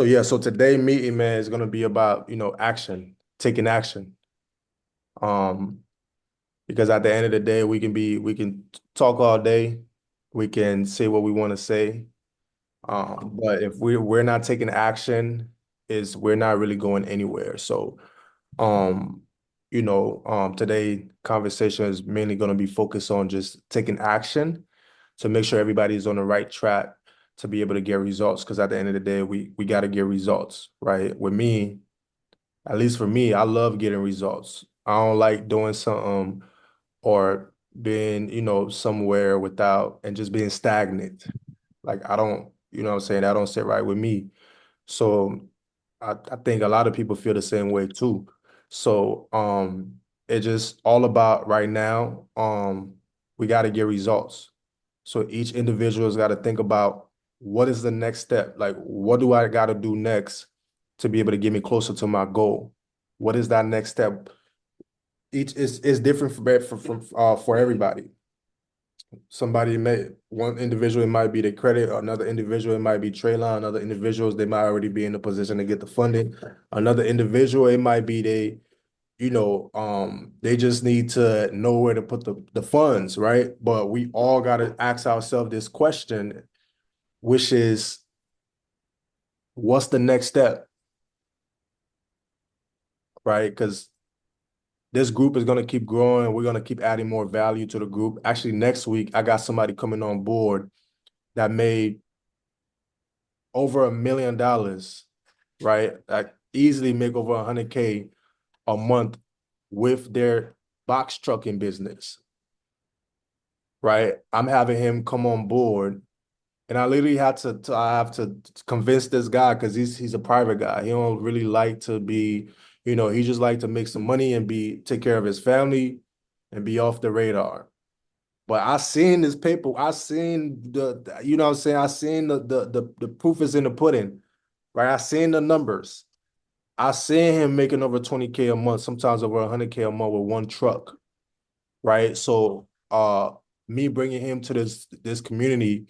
So yeah, so today meeting, man, is gonna be about, action, taking action. Um, because at the end of the day, we can talk all day, we can say what we want to say. But if we're not taking action, is we're not really going anywhere. So um, today conversation is mainly gonna be focused on just taking action to make sure everybody's on the right track to be able to get results. Because at the end of the day, we got to get results, right? With me, at least for me, I love getting results. I don't like doing something or being, somewhere without and just being stagnant. Like I don't, what I'm saying, that don't sit right with me. So I think a lot of people feel the same way too. So it's just all about right now. We got to get results. So each individual has got to think about what is the next step? Like, what do I got to do next to be able to get me closer to my goal? What is that next step? Each is different for everybody. One individual, it might be the credit, another individual, it might be Traylon, another individuals, they might already be in the position to get the funding. Another individual, it might be they just need to know where to put the funds, right? But we all got to ask ourselves this question, which is, what's the next step, right? Because this group is going to keep growing. We're going to keep adding more value to the group. Actually, next week, I got somebody coming on board that made over $1 million, right? Like easily make over 100K a month with their box trucking business, right? I'm having him come on board, and I literally had to I have to convince this guy because he's a private guy. He don't really like to be, he just like to make some money and take care of his family and be off the radar. But I seen this paper. I seen you know what I'm saying? I seen the proof is in the pudding, right? I seen the numbers. I seen him making over 20K a month, sometimes over 100K a month with one truck, right? So, me bringing him to this community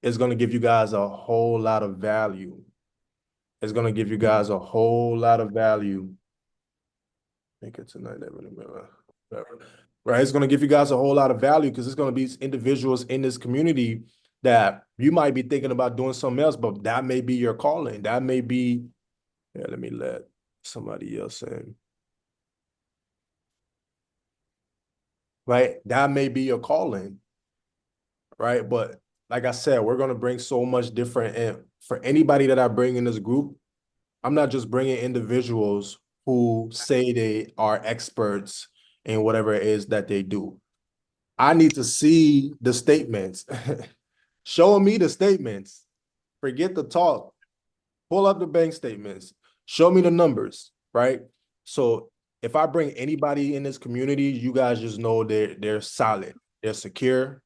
is going to give you guys a whole lot of value. It's going to give you guys a whole lot of value. Make it tonight, right? It's going to give you guys a whole lot of value because it's going to be individuals in this community that you might be thinking about doing something else, but that may be your calling. That may be, yeah, let me let somebody else in, right? That may be your calling, right? But like I said, we're going to bring so much different. And for anybody that I bring in this group, I'm not just bringing individuals who say they are experts in whatever it is that they do. I need to see the statements. Show me the statements. Forget the talk. Pull up the bank statements. Show me the numbers, right? So if I bring anybody in this community, you guys just know they're solid. They're secure.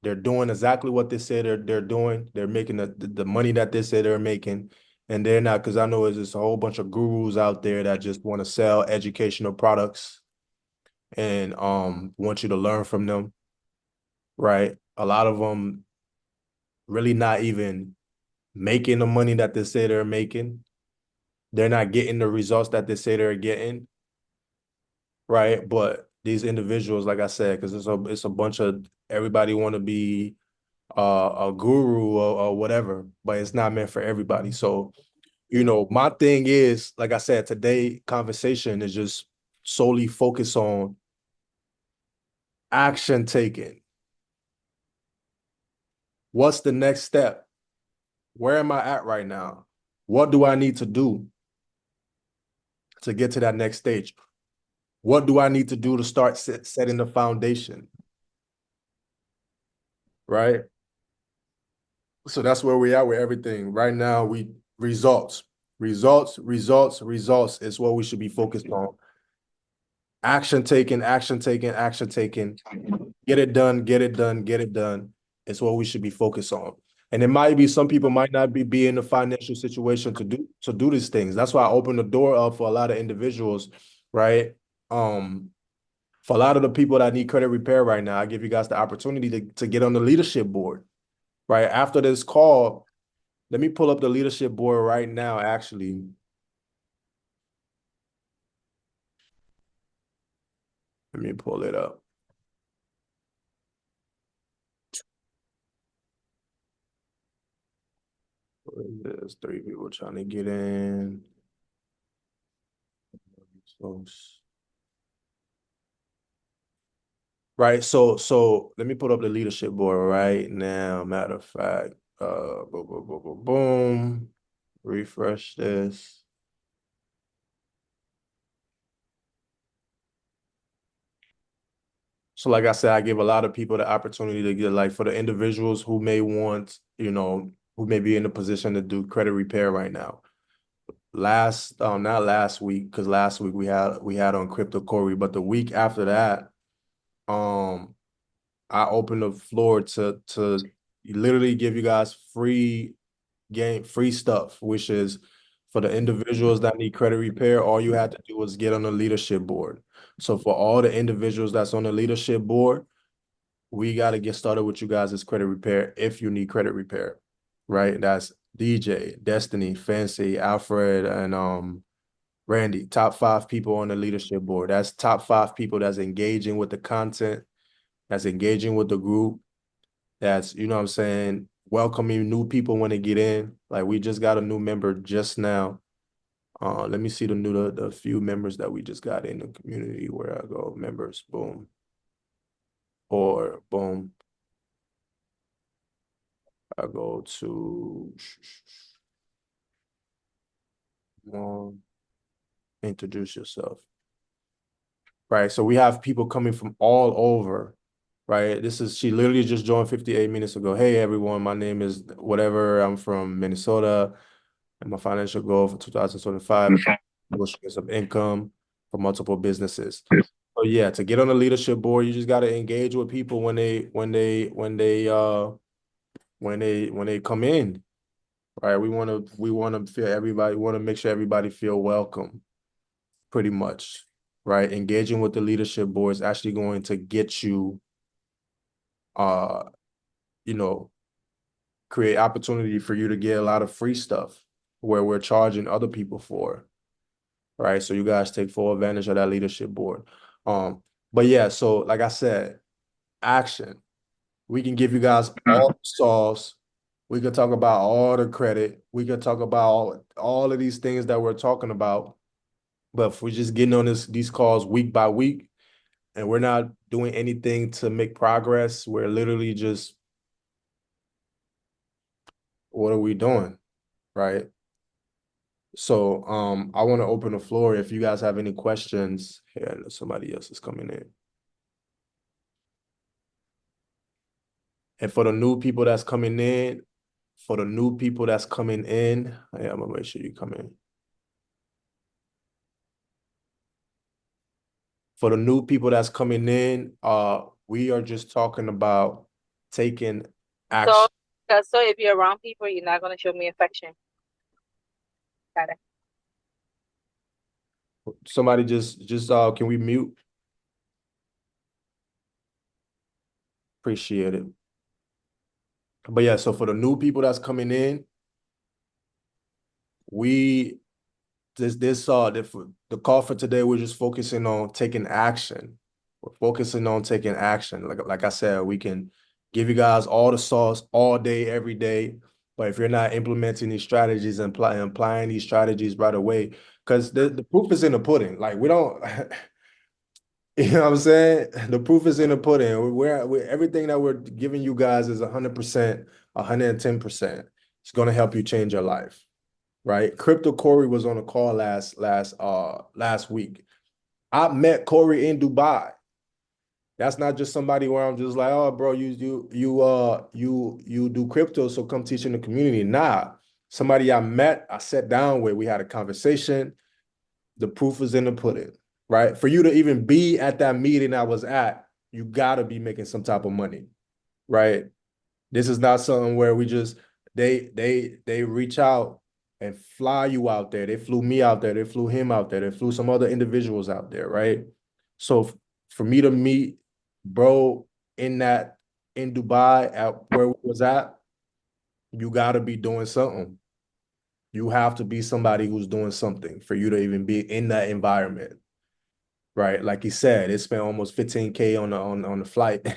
They're doing exactly what they say they're doing. They're making the money that they say they're making. And they're not, because I know there's just a whole bunch of gurus out there that just want to sell educational products and want you to learn from them, right? A lot of them really not even making the money that they say they're making. They're not getting the results that they say they're getting, right? But these individuals, like I said, because it's a bunch of everybody want to be a guru or whatever, but it's not meant for everybody. So, my thing is, like I said, today conversation is just solely focused on action taken. What's the next step? Where am I at right now? What do I need to do to get to that next stage? What do I need to do to start setting the foundation? Right. So that's where we at with everything. Right now, results is what we should be focused on. Action taken, action taken, action taken. Get it done, get it done, get it done. It's what we should be focused on. And it might be some people might not be in a financial situation to do these things. That's why I opened the door up for a lot of individuals, right? For a lot of the people that need credit repair right now, I give you guys the opportunity to get on the leadership board, right? After this call, Let me pull up the leadership board right now, actually. Let me pull it up. There's 3 people trying to get in. Right. So let me put up the leadership board right now. Matter of fact, boom, boom, boom, boom, boom. Refresh this. So like I said, I give a lot of people the opportunity to get, like, for the individuals who may want, who may be in a position to do credit repair right now. Not last week, because last week we had on Crypto Corey, but the week after that, I opened the floor to literally give you guys free stuff, which is for the individuals that need credit repair. All you had to do was get on the leadership board. So for all the individuals that's on the leadership board, we got to get started with you guys' credit repair if you need credit repair, right? That's DJ, Destiny, Fancy, Alfred, and Randy. Top 5 people on the leadership board. That's top 5 people that's engaging with the content, that's engaging with the group, that's, you know what I'm saying, welcoming new people when they get in. Like, we just got a new member just now. Let me see the few members that we just got in the community. Where I go, members, boom, or boom. I go to introduce yourself. Right. So we have people coming from all over. Right. She literally just joined 58 minutes ago. Hey everyone, my name is whatever. I'm from Minnesota, and my financial goal for 2025 is of income for multiple businesses. So yeah, to get on the leadership board, you just got to engage with people when they come in. Right. We want to feel everybody, want to make sure everybody feel welcome, pretty much. Right. Engaging with the leadership board is actually going to get you uh you know create opportunity for you to get a lot of free stuff where we're charging other people for. Right. So you guys take full advantage of that leadership board. But yeah, so like I said, action. We can give you guys all the sauce. We could talk about all the credit. We could talk about all of these things that we're talking about. But if we're just getting on these calls week by week, and we're not doing anything to make progress, we're literally just, what are we doing? Right. So I want to open the floor if you guys have any questions. Here, somebody else is coming in. And for the new people that's coming in, yeah, I'm gonna make sure you come in. For the new people that's coming in, we are just talking about taking action. So if you're around people, you're not gonna show me affection. Got it. Somebody just can we mute? Appreciate it. But yeah, so for the new people that's coming in, we the call for today, we're just focusing on taking action. We're focusing on taking action. Like I said, we can give you guys all the sauce all day, every day. But if you're not implementing these strategies and applying these strategies right away, because the proof is in the pudding. Like, we don't, you know what I'm saying? The proof is in the pudding. We're everything that we're giving you guys is 100%, 110%. It's going to help you change your life. Right? Crypto Corey was on a call last week. I met Corey in Dubai. That's not just somebody where I'm just like, oh, bro, you do crypto, so come teach in the community. Nah, somebody I met, I sat down with, we had a conversation. The proof is in the pudding, right? For you to even be at that meeting I was at, you gotta be making some type of money, right? This is not something where we just they reach out and fly you out there. They flew me out there. They flew him out there. They flew some other individuals out there, right? So for me to meet bro in Dubai at where we was at, You got to be doing something. You have to be somebody who's doing something for you to even be in that environment, right? Like he said, it spent almost 15K on the flight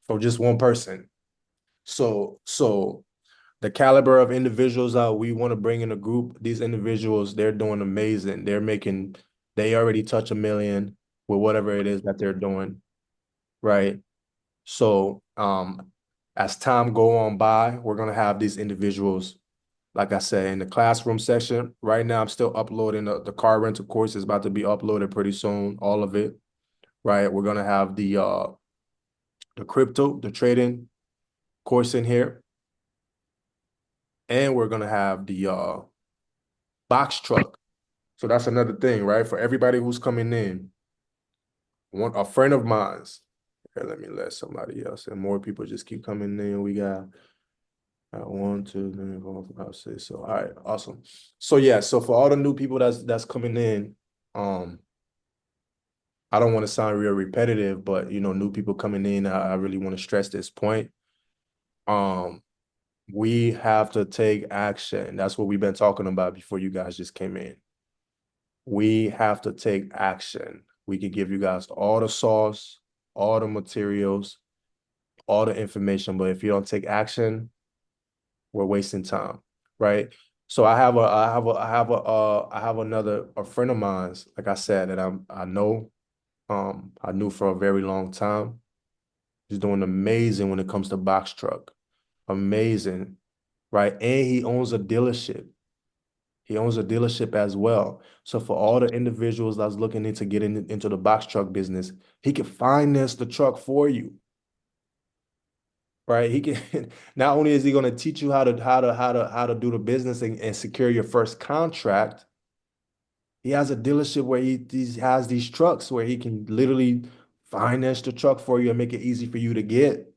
for just one person. So the caliber of individuals that we want to bring in a group, these individuals, they're doing amazing. They already touch 1 million with whatever it is that they're doing, right? So as time go on by, we're gonna have these individuals, like I said, in the classroom section. Right now, I'm still uploading the car rental course is about to be uploaded pretty soon, all of it, right? We're gonna have the crypto, the trading course in here, and we're gonna have the box truck. So that's another thing, right? For everybody who's coming in, a friend of mine's. Here, let me let somebody else, and more people just keep coming in. We got 1, 2, 3, 4, 5, 6. So all right, awesome. So yeah, so for all the new people that's coming in, um, I don't want to sound real repetitive, but new people coming in, I really want to stress this point. Um, we have to take action. That's what we've been talking about before you guys just came in. We have to take action. We can give you guys all the sauce, all the materials, all the information, but if you don't take action, we're wasting time, right? So I have another a friend of mine's, like I said, that I knew for a very long time. He's doing amazing when it comes to box truck. Amazing, right? And he owns a dealership. He owns a dealership as well. So for all the individuals that's looking into getting into the box truck business, he can finance the truck for you, right? He can not only is he going to teach you how to do the business and secure your first contract, he has a dealership where he has these trucks where he can literally finance the truck for you and make it easy for you to get.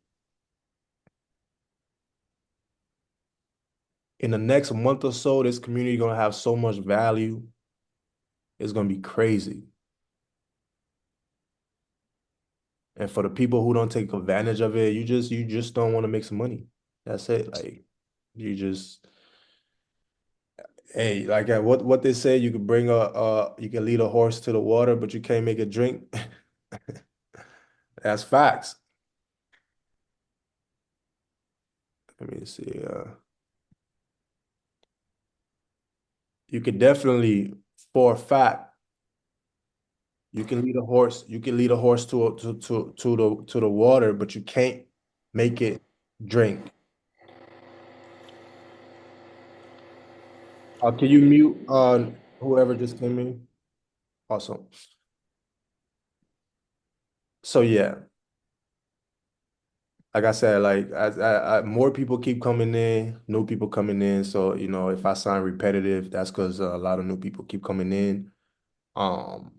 In the next month or so, this community is going to have so much value. It's going to be crazy. And for the people who don't take advantage of it, you just don't want to make some money. That's it. Like you just hey, like what they say, you could you can lead a horse to the water, but you can't make it drink. That's facts. Let me see. You could definitely, for a fact, you can lead a horse to the water, but you can't make it drink. Can you mute whoever just came in? Awesome. So yeah, like I said, like as more people keep coming in, new people coming in. So if I sound repetitive, that's because a lot of new people keep coming in. Um,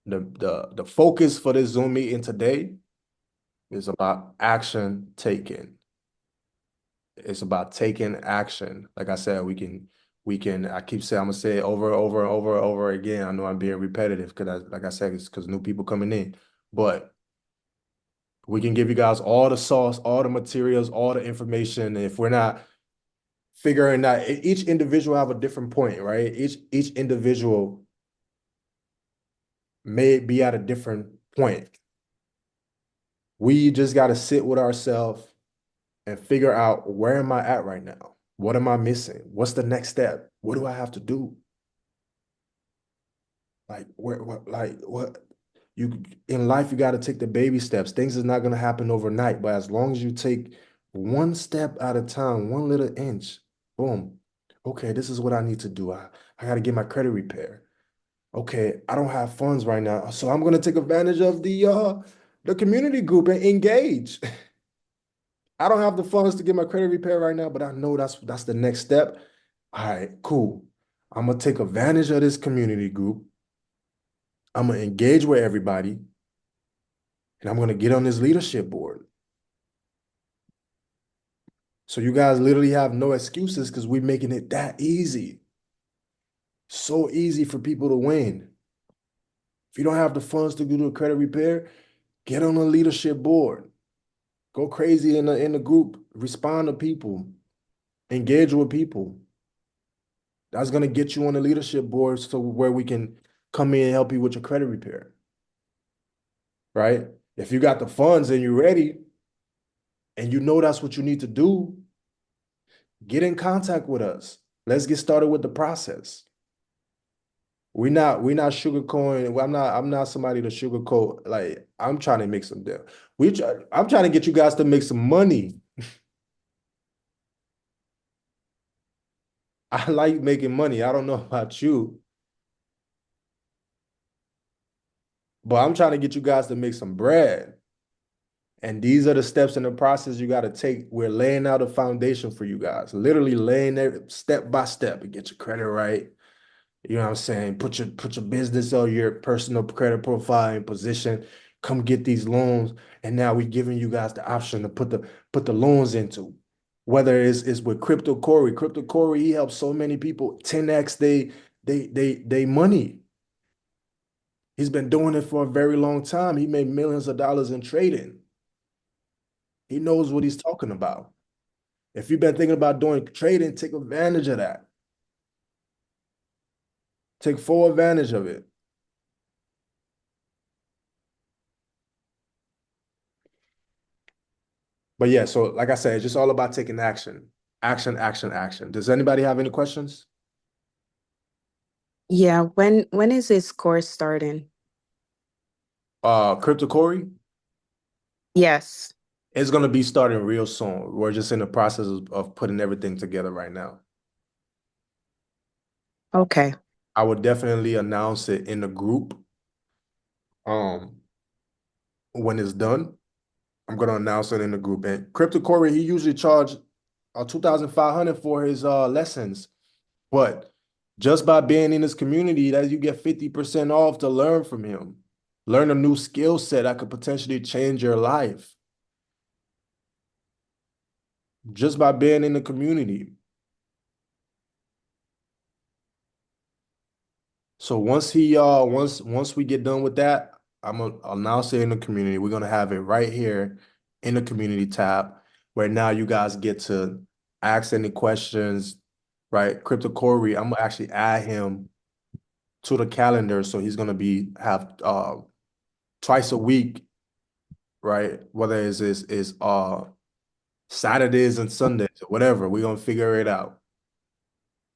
the focus for this Zoom meeting today is about action taken. It's about taking action. Like I said, we can. I keep saying I'm gonna say it over again. I know I'm being repetitive because, like I said, it's because new people coming in, but we can give you guys all the sauce, all the materials, all the information. If we're not figuring out, each individual have a different point, right? Each individual may be at a different point. We just got to sit with ourselves and figure out, where am I at right now? What am I missing? What's the next step? What do I have to do? Like what you in life, you got to take the baby steps. Things is not going to happen overnight, but as long as you take one step at a time, one little inch, boom. Okay, this is what I need to do. I got to get my credit repair. Okay, I don't have funds right now, so I'm going to take advantage of the community group and engage. I don't have the funds to get my credit repair right now, but I know that's the next step. All right, cool. I'm gonna take advantage of this community group. I'm gonna engage with everybody, and I'm gonna get on this leadership board. So you guys literally have no excuses because we're making it that easy. So easy for people to win. If you don't have the funds to do a credit repair, get on a leadership board. Go crazy in the group. Respond to people. Engage with people. That's gonna get you on the leadership board so where we can come in and help you with your credit repair. Right? If you got the funds and you're ready and you know that's what you need to do, get in contact with us. Let's get started with the process. We're not sugarcoating. I'm not somebody to sugarcoat. Like I'm trying to make some deal. I'm trying to get you guys to make some money. I like making money. I don't know about you, but I'm trying to get you guys to make some bread. And these are the steps in the process you got to take. We're laying out a foundation for you guys, literally laying it step by step and get your credit right. You know what I'm saying? Put your business or your personal credit profile in position. Come get these loans. And now we're giving you guys the option to put the loans into. Whether it's with Crypto Corey. Crypto Corey, he helps so many people 10x they money. He's been doing it for a very long time. He made millions of dollars in trading. He knows what he's talking about. If you've been thinking about doing trading, take advantage of that. Take full advantage of it. But yeah, so like I said, it's just all about taking action. Action, action, action. Does anybody have any questions? Yeah, when is this course starting? Crypto Corey Yes. is gonna be starting real soon. We're just in the process of putting everything together right now. Okay. I would definitely announce it in the group. Um, when it's done, I'm gonna announce it in the group. And Crypto Corey, he usually charge 2,500 for his lessons. But just by being in this community, that you get 50% off to learn from him. Learn a new skill set that could potentially change your life. Just by being in the community. So once we get done with that, I'm gonna announce it in the community. We're gonna have it right here in the community tab where now you guys get to ask any questions, right? Crypto Corey, I'm gonna actually add him to the calendar. So he's gonna be have twice a week, right? Whether it's Saturdays and Sundays or whatever, we're gonna figure it out.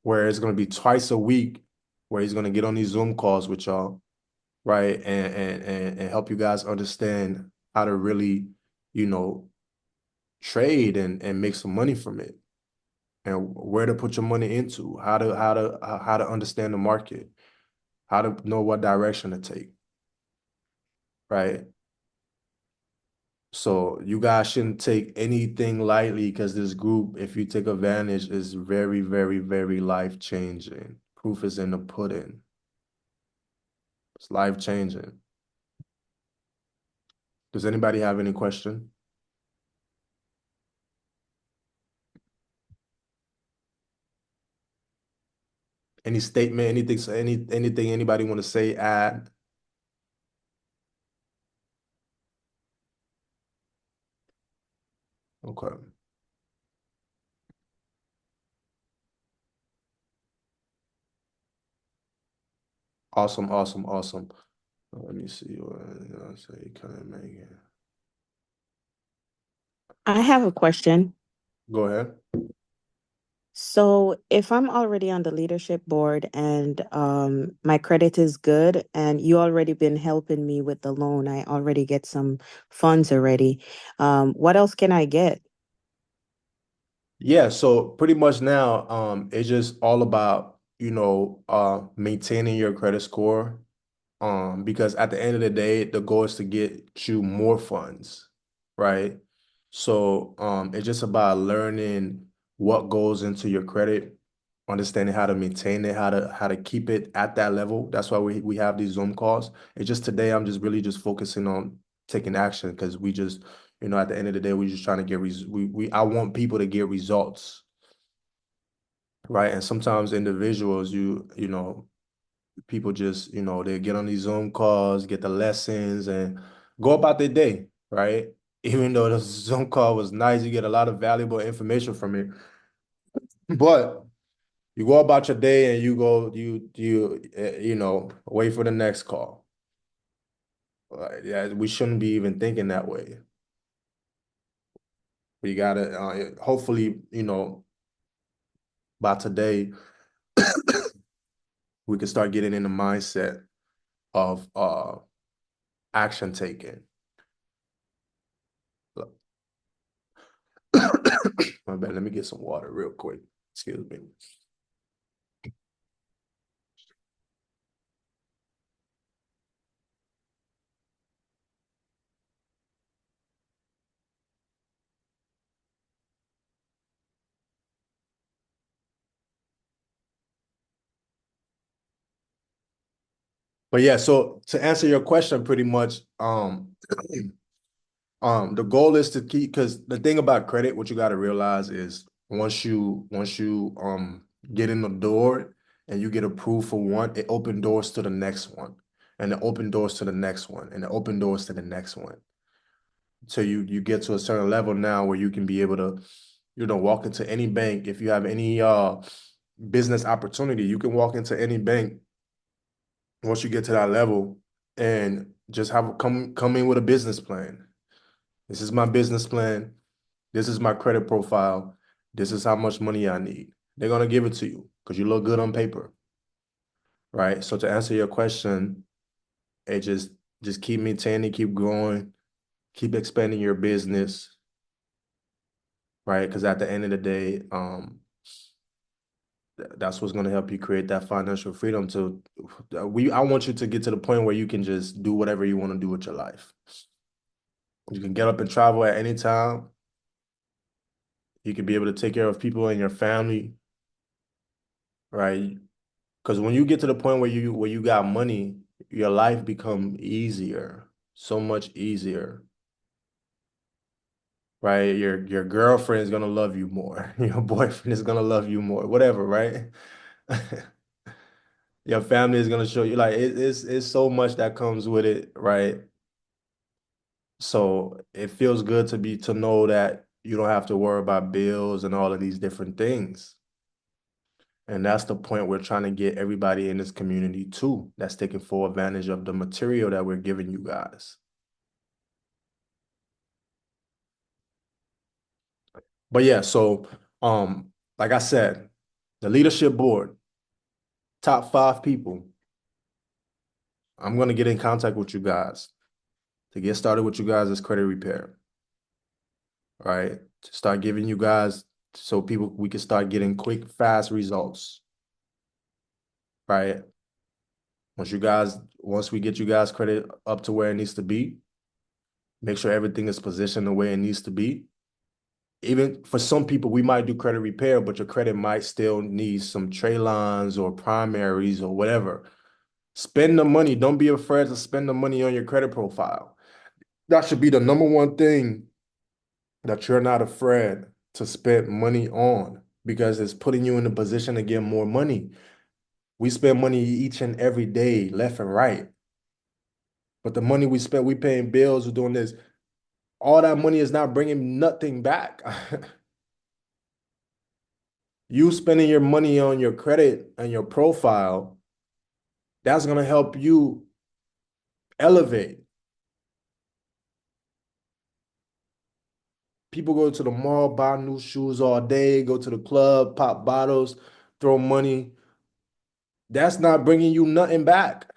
Where it's gonna be twice a week, where he's gonna get on these Zoom calls with y'all, right? And help you guys understand how to really, you know, trade and make some money from it. And where to put your money into, how to understand the market, how to know what direction to take, right? So you guys shouldn't take anything lightly because this group, if you take advantage, is very, very, very life changing. Proof is in the pudding. It's life changing. Does anybody have any question? Any statement, anything anybody want to say, add? Okay. Awesome, awesome, awesome. Let me see what I say. Can I make it? I have a question. Go ahead. So if I'm already on the leadership board and my credit is good and you already been helping me with the loan, I already get some funds already. What else can I get? Yeah, so pretty much now, it's just all about, maintaining your credit score. Because at the end of the day, the goal is to get you more funds, right? So, it's just about learning what goes into your credit, understanding how to maintain it, how to keep it at that level. That's why we have these Zoom calls. It's just today I'm just really just focusing on taking action because we just, at the end of the day, we're just trying to get I want people to get results, right? And sometimes individuals, people just, they get on these Zoom calls, get the lessons, and go about their day, right? Even though the Zoom call was nice, you get a lot of valuable information from it. But you go about your day and you know, wait for the next call. Yeah, we shouldn't be even thinking that way. We gotta hopefully, you know, by today we can start getting in the mindset of action taking. My bad, let me get some water real quick. Excuse me. But yeah, so to answer your question, pretty much, the goal is to keep, because the thing about credit, what you got to realize is once you get in the door and you get approved for one, it open doors to the next one, and it open doors to the next one, and it open doors to the next one. So you get to a certain level now where you can be able to, you know, walk into any bank. If you have any business opportunity, you can walk into any bank once you get to that level and just have come in with a business plan. This is my business plan. This is my credit profile. This is how much money I need. They're gonna give it to you because you look good on paper, right? So to answer your question, it just keep maintaining, keep growing, keep expanding your business, right? Because at the end of the day, that's what's gonna help you create that financial freedom. I want you to get to the point where you can just do whatever you want to do with your life. You can get up and travel at any time. You can be able to take care of people in your family, right? Because when you get to the point where you got money, your life become easier, so much easier, right? Your girlfriend is gonna love you more. Your boyfriend is gonna love you more, whatever, right? Your family is gonna show you like it's so much that comes with it, right? So it feels good to know that you don't have to worry about bills and all of these different things. And that's the point we're trying to get everybody in this community to, that's taking full advantage of the material that we're giving you guys. But yeah, so like I said, the leadership board, top 5 people, I'm gonna get in contact with you guys to get started with you guys as credit repair. Right? To start giving you guys so we can start getting quick, fast results. Right? Once we get you guys credit up to where it needs to be, make sure everything is positioned the way it needs to be. Even for some people, we might do credit repair, but your credit might still need some trade lines or primaries or whatever. Spend the money. Don't be afraid to spend the money on your credit profile. That should be the number one thing that you're not afraid to spend money on, because it's putting you in a position to get more money. We spend money each and every day, left and right. But the money we spend, we paying bills, we're doing this. All that money is not bringing nothing back. You spending your money on your credit and your profile, that's going to help you elevate. People go to the mall, buy new shoes all day, go to the club, pop bottles, throw money. That's not bringing you nothing back.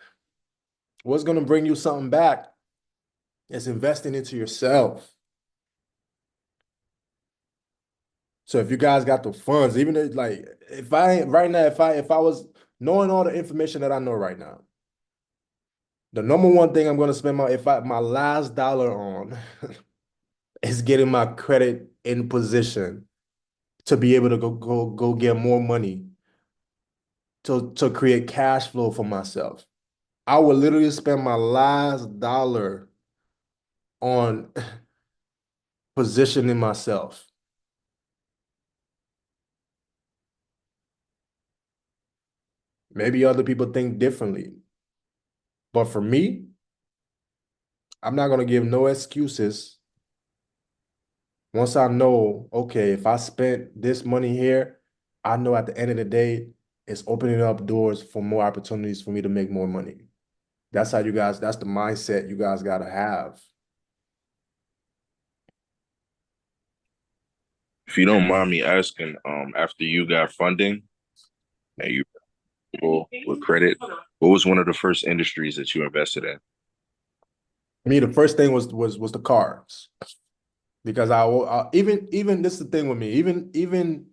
What's going to bring you something back is investing into yourself. So if you guys got the funds, even if, like, if I right now, if I was knowing all the information that I know right now, the number one thing I'm going to spend my last dollar on is getting my credit in position to be able to go get more money to create cash flow for myself. I would literally spend my last dollar on positioning myself. Maybe other people think differently, but for me, I'm not gonna give no excuses. Once I know, okay, if I spent this money here, I know at the end of the day, it's opening up doors for more opportunities for me to make more money. That's how that's the mindset you guys gotta have. If you don't mind me asking, after you got funding and you were with credit, what was one of the first industries that you invested in? Me, the first thing was the cars, because I even this is the thing with me, even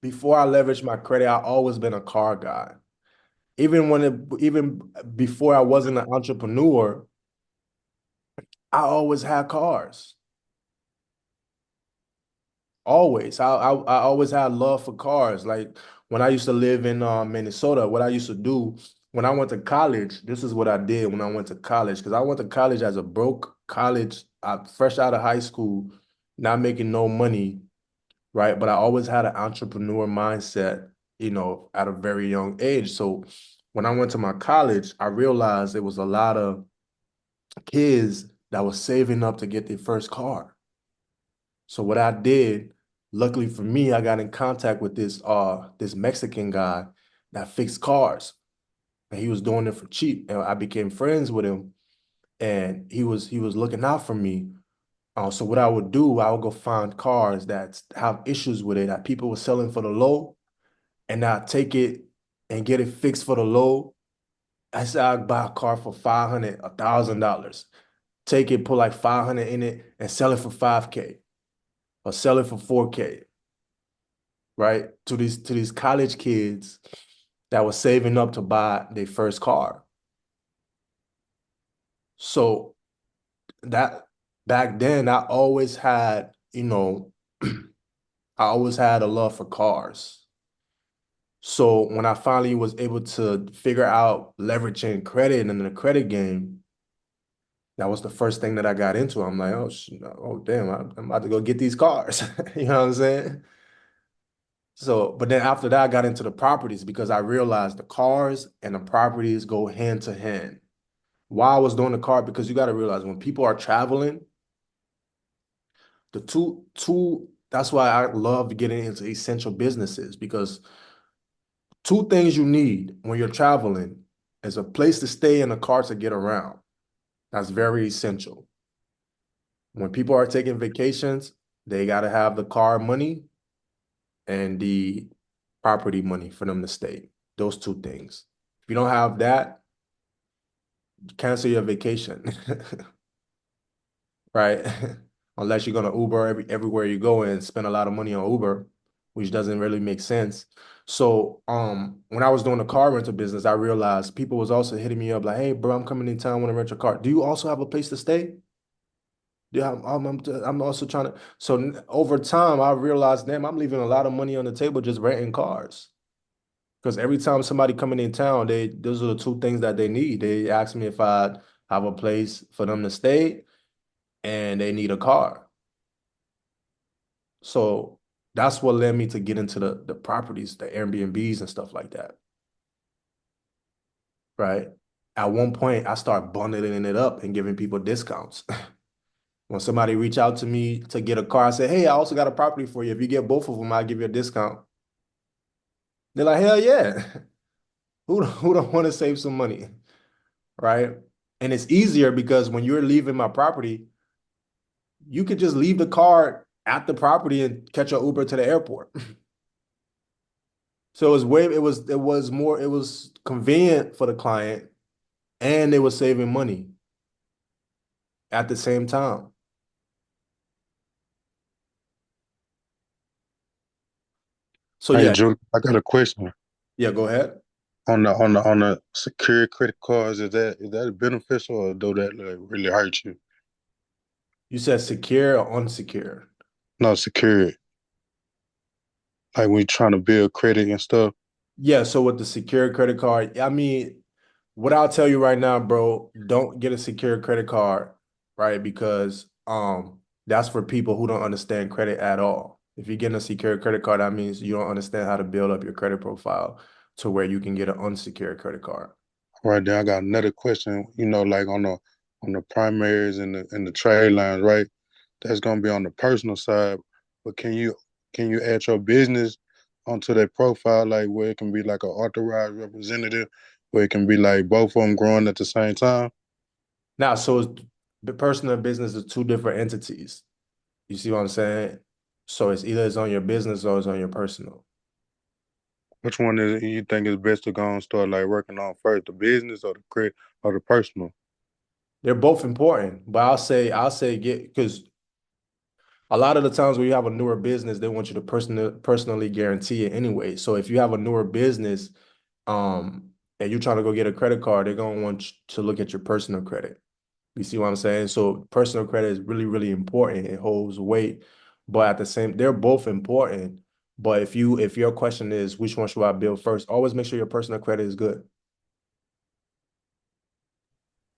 before I leveraged my credit, I always been a car guy. Even before I wasn't an entrepreneur, I always had cars. Always. I always had love for cars. Like when I used to live in Minnesota, what I used to do when I went to college, this is what I did when I went to college. Because I went to college as a broke college, fresh out of high school, not making no money, right? But I always had an entrepreneur mindset, at a very young age. So when I went to my college, I realized there was a lot of kids that was saving up to get their first car. So what I did, luckily for me, I got in contact with this Mexican guy that fixed cars. And he was doing it for cheap. And I became friends with him. And he was looking out for me. So what I would do, I would go find cars that have issues with it that people were selling for the low, and I'd take it and get it fixed for the low. I said I'd buy a car for $500, $1,000. Take it, put like 500 in it, and sell it for 5K or sell it for 4K, right? To these college kids that were saving up to buy their first car. So that back then, I always had, I always had a love for cars. So when I finally was able to figure out leveraging credit and the credit game, that was the first thing that I got into. I'm like, oh damn, I'm about to go get these cars. You know what I'm saying? So, but then after that, I got into the properties because I realized the cars and the properties go hand to hand. Why I was doing the car, because you got to realize when people are traveling, the two, that's why I love getting into essential businesses, because two things you need when you're traveling is a place to stay and a car to get around. That's very essential. When people are taking vacations, they got to have the car money and the property money for them to stay. Those two things. If you don't have that, cancel your vacation, right? Unless you're gonna Uber everywhere you go and spend a lot of money on Uber, which doesn't really make sense. So when I was doing the car rental business, I realized people was also hitting me up like, "Hey, bro, I'm coming in town, I want to rent your car. Do you also have a place to stay?" Yeah, I'm also trying to. So over time, I realized, damn, I'm leaving a lot of money on the table just renting cars. Because every time somebody coming in town, those are the two things that they need. They ask me if I have a place for them to stay, and they need a car. So that's what led me to get into the properties, the Airbnbs and stuff like that. Right. At one point, I start bundling it up and giving people discounts. When somebody reach out to me to get a car, I say, "Hey, I also got a property for you. If you get both of them, I'll give you a discount." They're like, "Hell yeah." Who don't want to save some money? Right. And it's easier because when you're leaving my property, you could just leave the car at the property and catch an Uber to the airport. So it was convenient for the client, and they were saving money at the same time. So Hey, yeah, Julie, I got a question yeah, go ahead. on the secure credit cards. Is that beneficial or do that really hurt you? You said secure or unsecure? No, secure. Like when you're trying to build credit and stuff. Yeah, so with the secure credit card, I mean, what I'll tell you right now, bro, don't get a secure credit card, right? Because that's for people who don't understand credit at all. If you're getting a secure credit card, that means you don't understand how to build up your credit profile to where you can get an unsecured credit card. Right there, I got another question. Like on the primaries and the trade lines, right? That's gonna be on the personal side. But can you add your business onto their profile, like where it can be like an authorized representative, where it can be like both of them growing at the same time? Now, so the personal and business are two different entities. You see what I'm saying? So it's either it's on your business or it's on your personal. Which one is you think is best to go and start like working on first, the business or the credit or the personal? They're both important, but I'll say get because a lot of the times when you have a newer business, they want you to personally guarantee it anyway. So if you have a newer business, and you're trying to go get a credit card, they're gonna want you to look at your personal credit. You see what I'm saying? So personal credit is really, really important. It holds weight, but at the same, they're both important. But if your question is which one should I build first, always make sure your personal credit is good.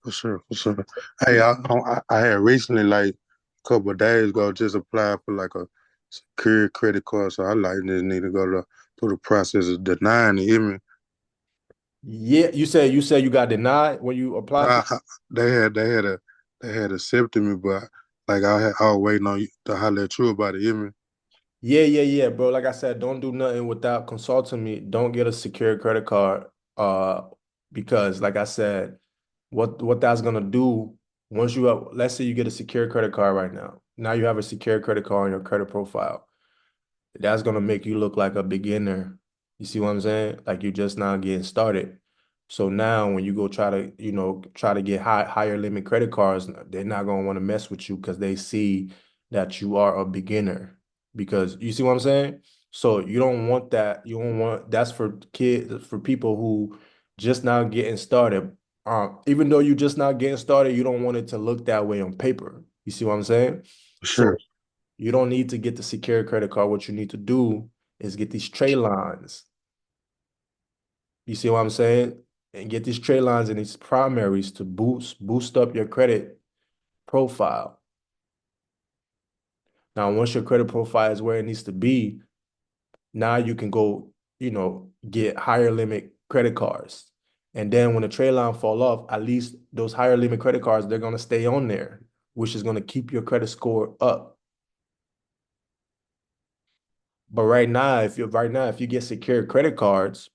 For sure, for sure. Hey, I had recently, like a couple of days ago, just applied for like a secure credit card. So I like just need to go through the process of denying it. You hear me? Yeah, you said you got denied when you applied for. Nah, they had accepted me, but like I was waiting on you to holler at you about it. You hear me? Yeah, yeah, yeah, bro. Like I said, don't do nothing without consulting me. Don't get a secure credit card, uh, because like I said, what that's gonna do once you have, let's say you get a secure credit card right now. Now you have a secure credit card on your credit profile. That's gonna make you look like a beginner. You see what I'm saying? Like you're just now getting started. So now when you go try to get higher limit credit cards, they're not gonna want to mess with you because they see that you are a beginner. Because you see what I'm saying? So you don't want that. You don't want that's for kids, for people who just now getting started. Even though you just now getting started, you don't want it to look that way on paper. You see what I'm saying? For So sure. you don't need to get the secure credit card. What you need to do is get these trade lines. You see what I'm saying? And get these trade lines and these primaries to boost up your credit profile. Now, once your credit profile is where it needs to be, now you can go, get higher limit credit cards. And then when the trade line fall off, at least those higher limit credit cards, they're gonna stay on there, which is gonna keep your credit score up. But right now, if you get secured credit cards,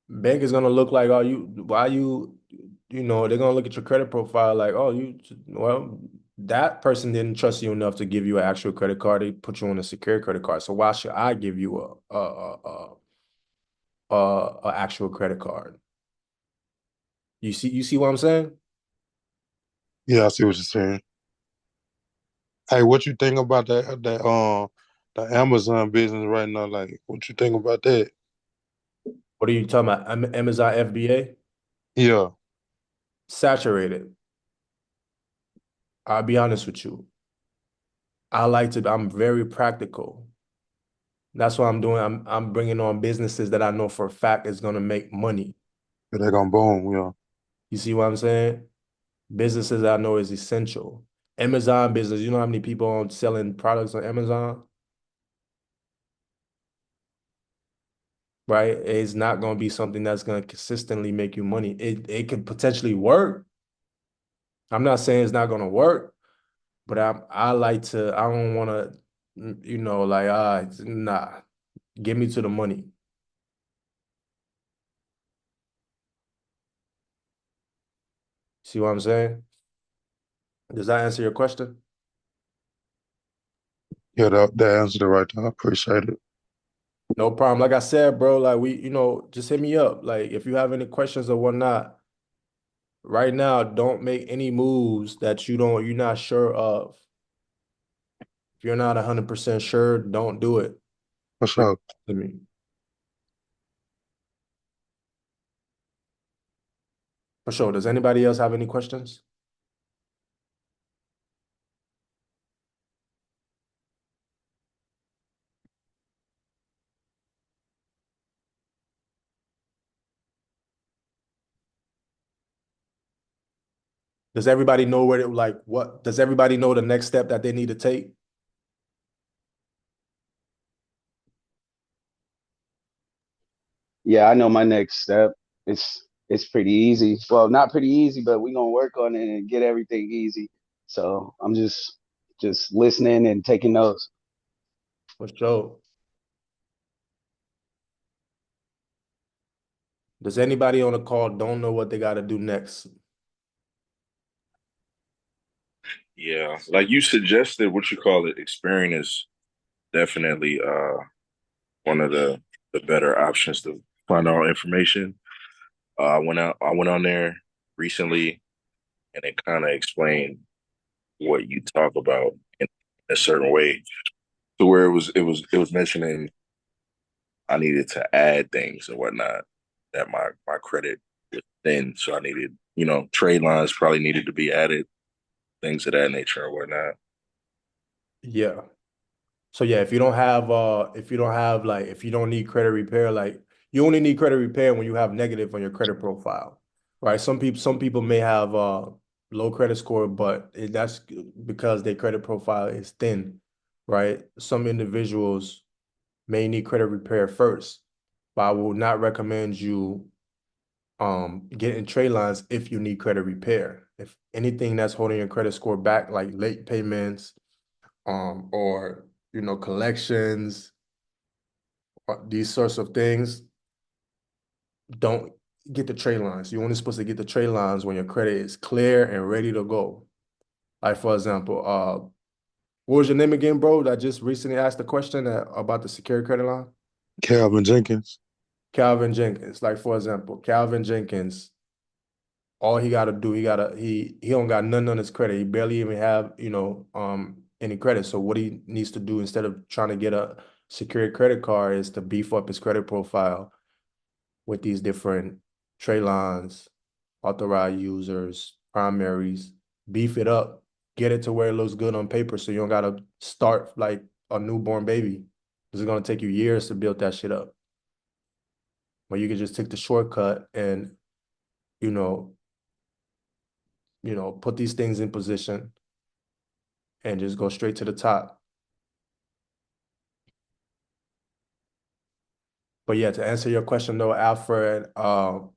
bank is gonna look like, oh, they're gonna look at your credit profile like, oh, well, that person didn't trust you enough to give you an actual credit card. They put you on a secure credit card. So why should I give you a actual credit card? You see what I'm saying? Yeah, I see what you're saying. Hey, what you think about the Amazon business right now? Like, what you think about that? What are you talking about? Amazon FBA? Yeah, Saturated. I'll be honest with you. I'm very practical. That's what I'm doing. I'm bringing on businesses that I know for a fact is gonna make money. they're gonna boom. Yeah, You see what I'm saying? Businesses I know is essential. Amazon business, you know how many people on selling products on Amazon, right? It's not going to be something that's going to consistently make you money. It could potentially work. I'm not saying it's not going to work, but I don't want to, like nah, get me to the money. See what I'm saying? Does that answer your question? yeah, that answered it right there. I appreciate it. No problem. Like I said, bro, like just hit me up. Like if you have any questions or whatnot, right now, don't make any moves that you're not sure of. If you're not 100% sure, don't do it. For sure. To me. For sure. Does anybody else have any questions? Does everybody know does everybody know the next step that they need to take? Yeah, I know my next step. It's pretty easy. Well, not pretty easy, but we're gonna work on it and get everything easy. So I'm just listening and taking notes. For sure. Does anybody on the call don't know what they got to do next? Yeah, like you suggested, what you call it, Experian is definitely one of the better options to find out information. I went on there recently, and it kind of explained what you talk about in a certain way, to where it was mentioning I needed to add things and whatnot, that my credit was thin, so I needed, trade lines probably needed to be added, things of that nature and whatnot. Yeah. So yeah, if you don't have like, if you don't need credit repair, like you only need credit repair when you have negative on your credit profile, right? Some people may have low credit score, but that's because their credit profile is thin, right? Some individuals may need credit repair first, but I will not recommend you getting trade lines if you need credit repair. If anything that's holding your credit score back, like late payments, or collections, these sorts of things, don't get the trade lines. You're only supposed to get the trade lines when your credit is clear and ready to go. Like for example, what was your name again, bro? That just recently asked the question about the secured credit line? Calvin Jenkins. Calvin Jenkins. Like for example, Calvin Jenkins, all he gotta do, he don't got nothing on his credit. He barely even have, any credit. So what he needs to do instead of trying to get a secured credit card is to beef up his credit profile with these different trade lines, authorized users, primaries, beef it up, get it to where it looks good on paper so you don't gotta start like a newborn baby. This is gonna take you years to build that shit up. But you can just take the shortcut and, you know, put these things in position and just go straight to the top. But yeah, to answer your question though, Alfred, um,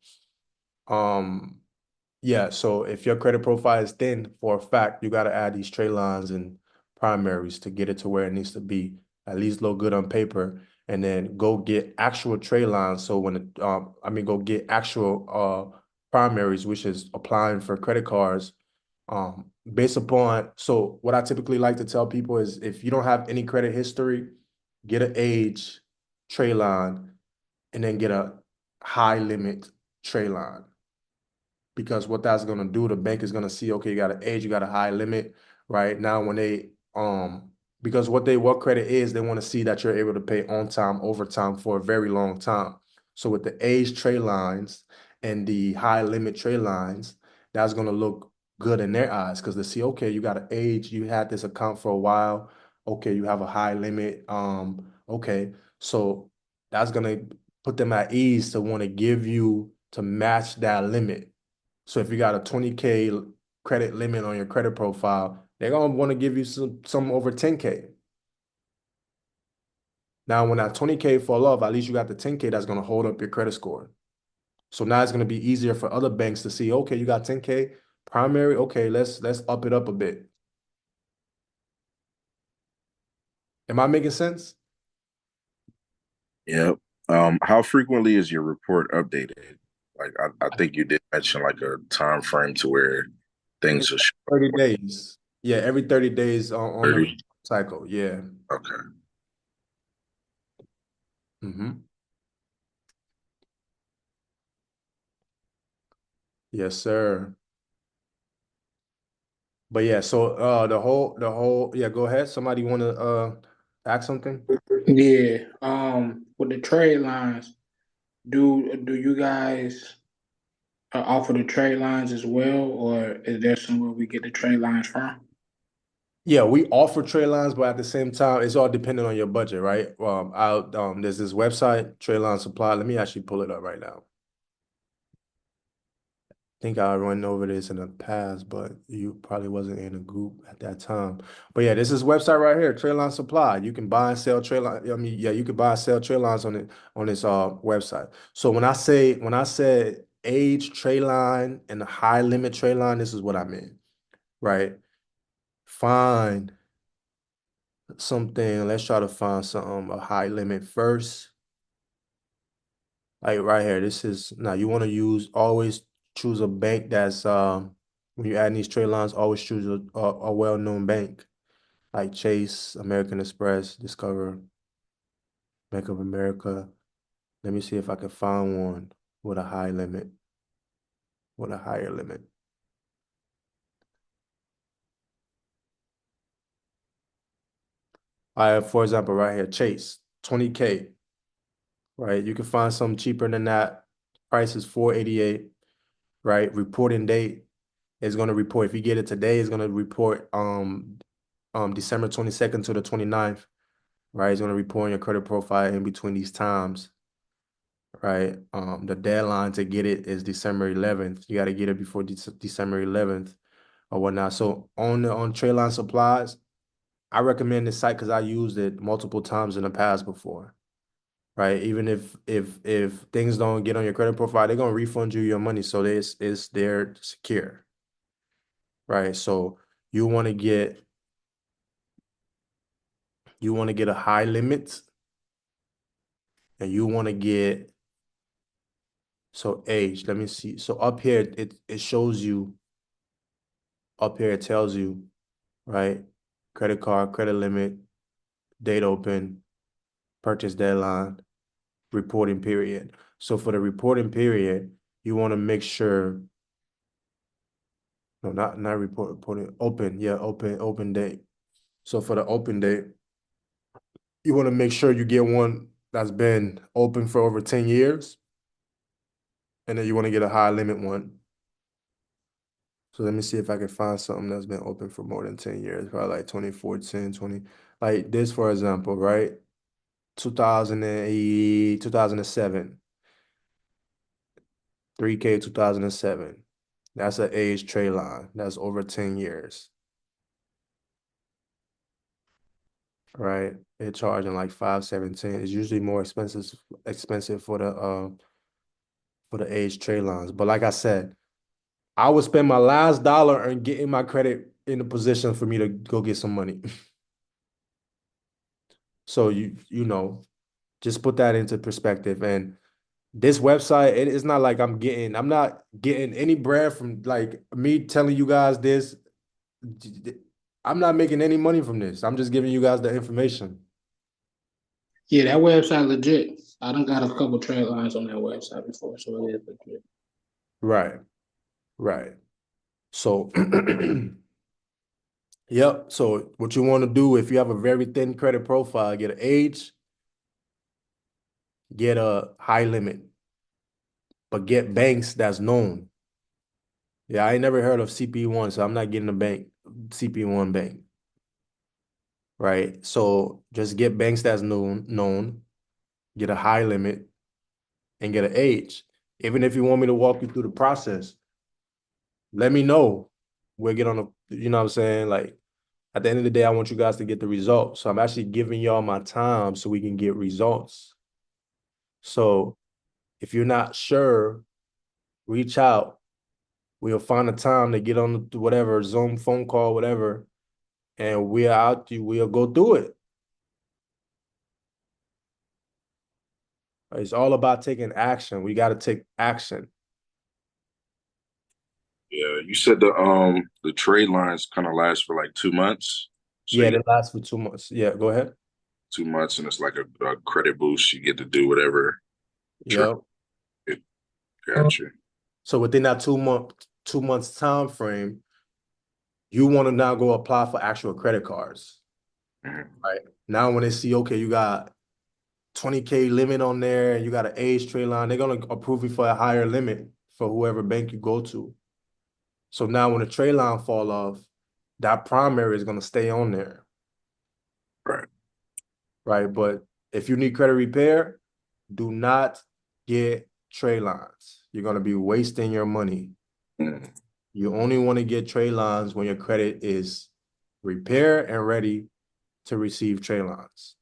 yeah, so if your credit profile is thin, for a fact, you got to add these trade lines and primaries to get it to where it needs to be, at least look good on paper, and then go get actual trade lines. So go get actual primaries, which is applying for credit cards, based upon. So what I typically like to tell people is if you don't have any credit history, get an age trade line, and then get a high limit trade line. Because what that's gonna do, the bank is gonna see, okay, you got an age, you got a high limit, right? Now when they because what credit is, they want to see that you're able to pay on time, overtime for a very long time. So with the age trade lines and the high limit trade lines, that's gonna look good in their eyes because they see, okay, you got an age, you had this account for a while, okay, you have a high limit, okay, so that's gonna put them at ease to want to give you to match that limit. So if you got a 20K credit limit on your credit profile, they're gonna want to give you some over 10K. Now, when that 20K fall off, at least you got the 10K that's gonna hold up your credit score. So now it's gonna be easier for other banks to see, okay, you got 10K primary, okay, let's up it up a bit. Am I making sense? Yep. How frequently is your report updated? Like I think you did mention like a time frame to where things are 30 days. Yeah, every 30 days on the 30. cycle. Yeah. Okay. Yes, sir. But yeah, so the whole yeah, go ahead. Somebody want to ask something? Yeah. With the trade lines, do you guys offer the trade lines as well, or is there somewhere we get the trade lines from? Yeah, we offer trade lines, but at the same time, it's all dependent on your budget, right? There's this website, Trade Line Supply. Let me actually pull it up right now. I think I went over this in the past, but you probably wasn't in a group at that time. But yeah, this is website right here, Trade Line Supply. You can buy and sell trade line. I mean, yeah, you can buy and sell trade lines on this website. So when I said age trade line and the high limit trade line, this is what I meant, right? Find something. Let's try to find something a high limit first. Like right here, this is now you want to always choose a bank that's when you add these trade lines, always choose a well-known bank like Chase, American Express, Discover, Bank of America. Let me see if I can find one with a high limit, with a higher limit. For example, right here, Chase, 20K, right? You can find something cheaper than that. Price is 488, right? Reporting date is going to report. If you get it today, it's going to report December 22nd to the 29th, right? It's going to report on your credit profile in between these times, right? The deadline to get it is December 11th. You got to get it before December 11th or whatnot. So on Trayline Supplies, I recommend this site because I used it multiple times in the past before, right? Even if things don't get on your credit profile, they're gonna refund you your money, so they're secure, right? So you want to get a high limit, and you want to get so age. Let me see. So up here it shows you. Up here it tells you, right? Credit card, credit limit, date open, purchase deadline, reporting period. So for the reporting period, you want to make sure, no, not reporting, open, yeah, open date. So for the open date, you want to make sure you get one that's been open for over 10 years, and then you want to get a high limit one. So let me see if I can find something that's been open for more than 10 years, probably like 2014, 20, like this, for example, right? 2008, 2007, 3K 2007. That's an age trade line. That's over 10 years, right? They're charging like 517. It's usually more expensive for the age trade lines. But like I said, I would spend my last dollar on getting my credit in a position for me to go get some money. So you know, just put that into perspective. And this website, it is not like I'm not getting any bread from like me telling you guys this. I'm not making any money from this. I'm just giving you guys the information. Yeah, that website legit. I done got a couple trade lines on that website before, so it is legit. Right, right. So, yep. So what you want to do if you have a very thin credit profile, get an age, get a high limit, but get banks that's known. Yeah, I ain't never heard of CP1, so I'm not getting a bank, CP1 bank. Right. So just get banks that's known, get a high limit, and get an age. Even if you want me to walk you through the process, let me know. We'll get on a, you know what I'm saying? Like at the end of the day, I want you guys to get the results. So I'm actually giving y'all my time so we can get results. So if you're not sure, reach out. We'll find a time to get on the whatever, Zoom, phone call, whatever, and we'll go through it. It's all about taking action. We got to take action. Yeah, you said the trade lines kind of last for like 2 months. So Yeah, you they last for 2 months. Yeah, go ahead. 2 months, and it's like a credit boost. You get to do whatever. Trade. Yep. Gotcha. So within that 2 months time frame, you want to now go apply for actual credit cards. Mhm. Right. Now when they see, okay, you got 20K limit on there and you got an age trade line, they're gonna approve you for a higher limit for whoever bank you go to. So now when the trade line fall off, that primary is gonna stay on there. Right. Right. But if you need credit repair, do not get trade lines. You're gonna be wasting your money. Mhm. You only want to get trade lines when your credit is repair and ready to receive trade lines.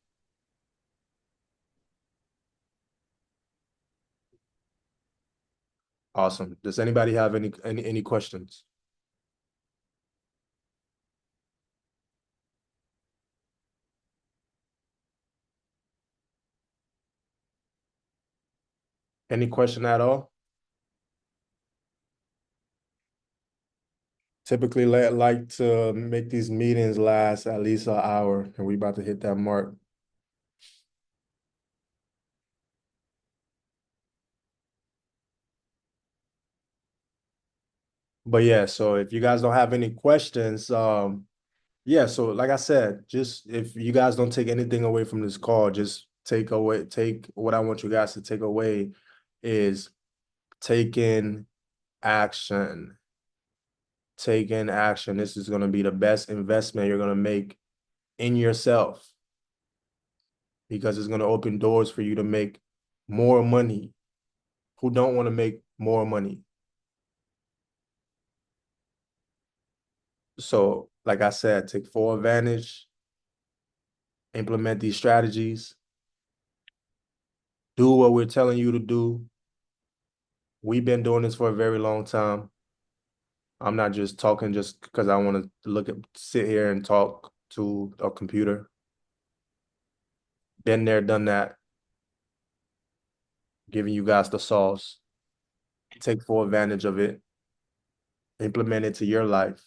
Awesome. Does anybody have any questions? Any question at all? Typically like to make these meetings last at least an hour, and we about to hit that mark. But yeah, so if you guys don't have any questions, yeah, so like I said, just if you guys don't take anything away from this call, just take what I want you guys to take away is taking action. Taking action. This is going to be the best investment you're going to make in yourself, because it's going to open doors for you to make more money. Who don't want to make more money? So, like I said, take full advantage, implement these strategies, do what we're telling you to do. We've been doing this for a very long time. I'm not just talking just because I want to sit here and talk to a computer. Been there, done that. Giving you guys the sauce. Take full advantage of it. Implement it to your life.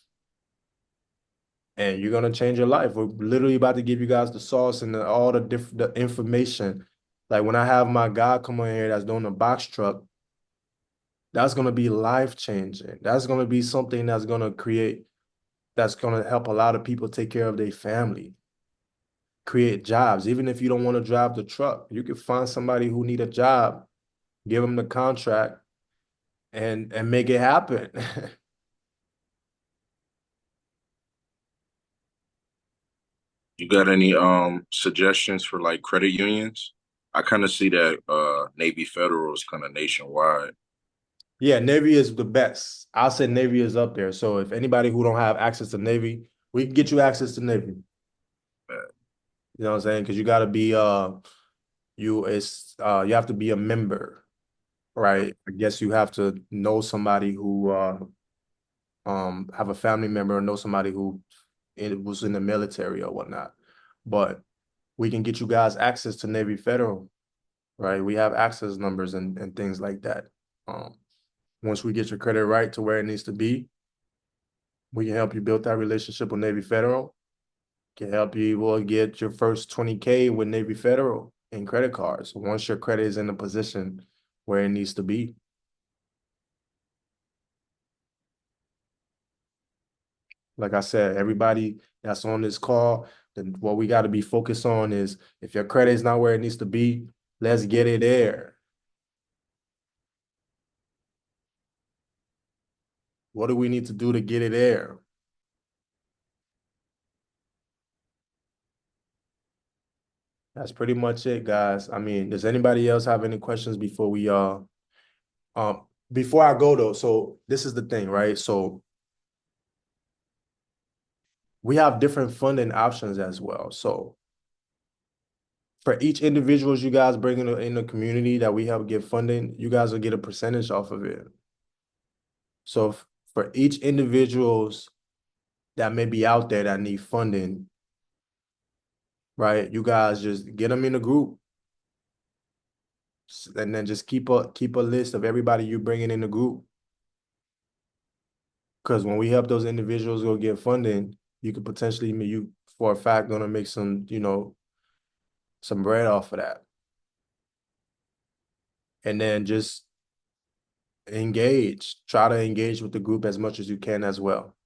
And you're gonna change your life. We're literally about to give you guys the sauce and all the information. Like when I have my guy come on here that's doing a box truck, that's gonna be life changing. That's gonna be something that's gonna help a lot of people take care of their family, create jobs. Even if you don't want to drive the truck, you can find somebody who need a job, give them the contract, and make it happen. You got any suggestions for like credit unions? I kind of see that Navy Federal is kind of nationwide. Yeah, Navy is the best. I'll say Navy is up there. So if anybody who don't have access to Navy, we can get you access to Navy. You know what I'm saying? Because you got to be you have to be a member, right? I guess you have to know somebody who have a family member or know somebody who was in the military or whatnot. But we can get you guys access to Navy Federal, right? We have access numbers and things like that. Once we get your credit right to where it needs to be, we can help you build that relationship with Navy Federal. Can help you will get your first 20K with Navy Federal in credit cards once your credit is in a position where it needs to be. Like I said, everybody that's on this call, then what we got to be focused on is if your credit is not where it needs to be, let's get it there. What do we need to do to get it there? That's pretty much it, guys. I mean, does anybody else have any questions before we before I go though? So this is the thing, right? So we have different funding options as well. So for each individuals you guys bring in the community that we help get funding, you guys will get a percentage off of it. So for each individuals that may be out there that need funding, right? You guys just get them in a group, and then just keep a list of everybody you bringing in the group. Because when we help those individuals go get funding, you could potentially, you for a fact gonna make some, some bread off of that. And then just try to engage with the group as much as you can as well.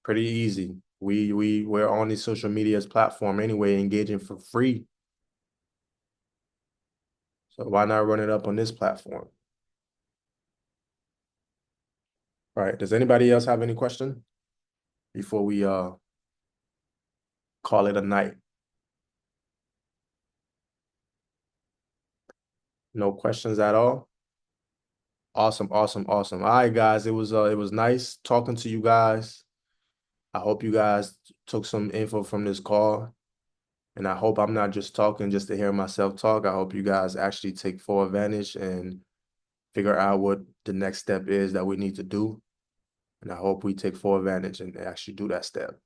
Pretty easy. We're on these social medias platform anyway, engaging for free. So why not run it up on this platform? All right. Does anybody else have any question before we call it a night? No questions at all? Awesome, awesome, awesome. All right, guys. It was nice talking to you guys. I hope you guys took some info from this call. And I hope I'm not just talking just to hear myself talk. I hope you guys actually take full advantage and figure out what the next step is that we need to do. And I hope we take full advantage and actually do that step.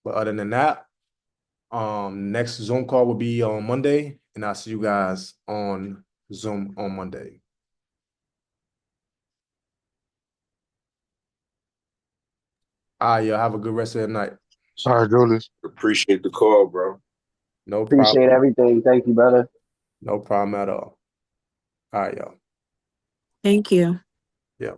But other than that, next Zoom call will be on Monday. and I'll see you guys on Zoom on Monday. All right, y'all have a good rest of the night. All right, Julius. Appreciate the call, bro. No problem. Appreciate everything. Thank you, brother. No problem at all. All right, y'all. Thank you. Yeah.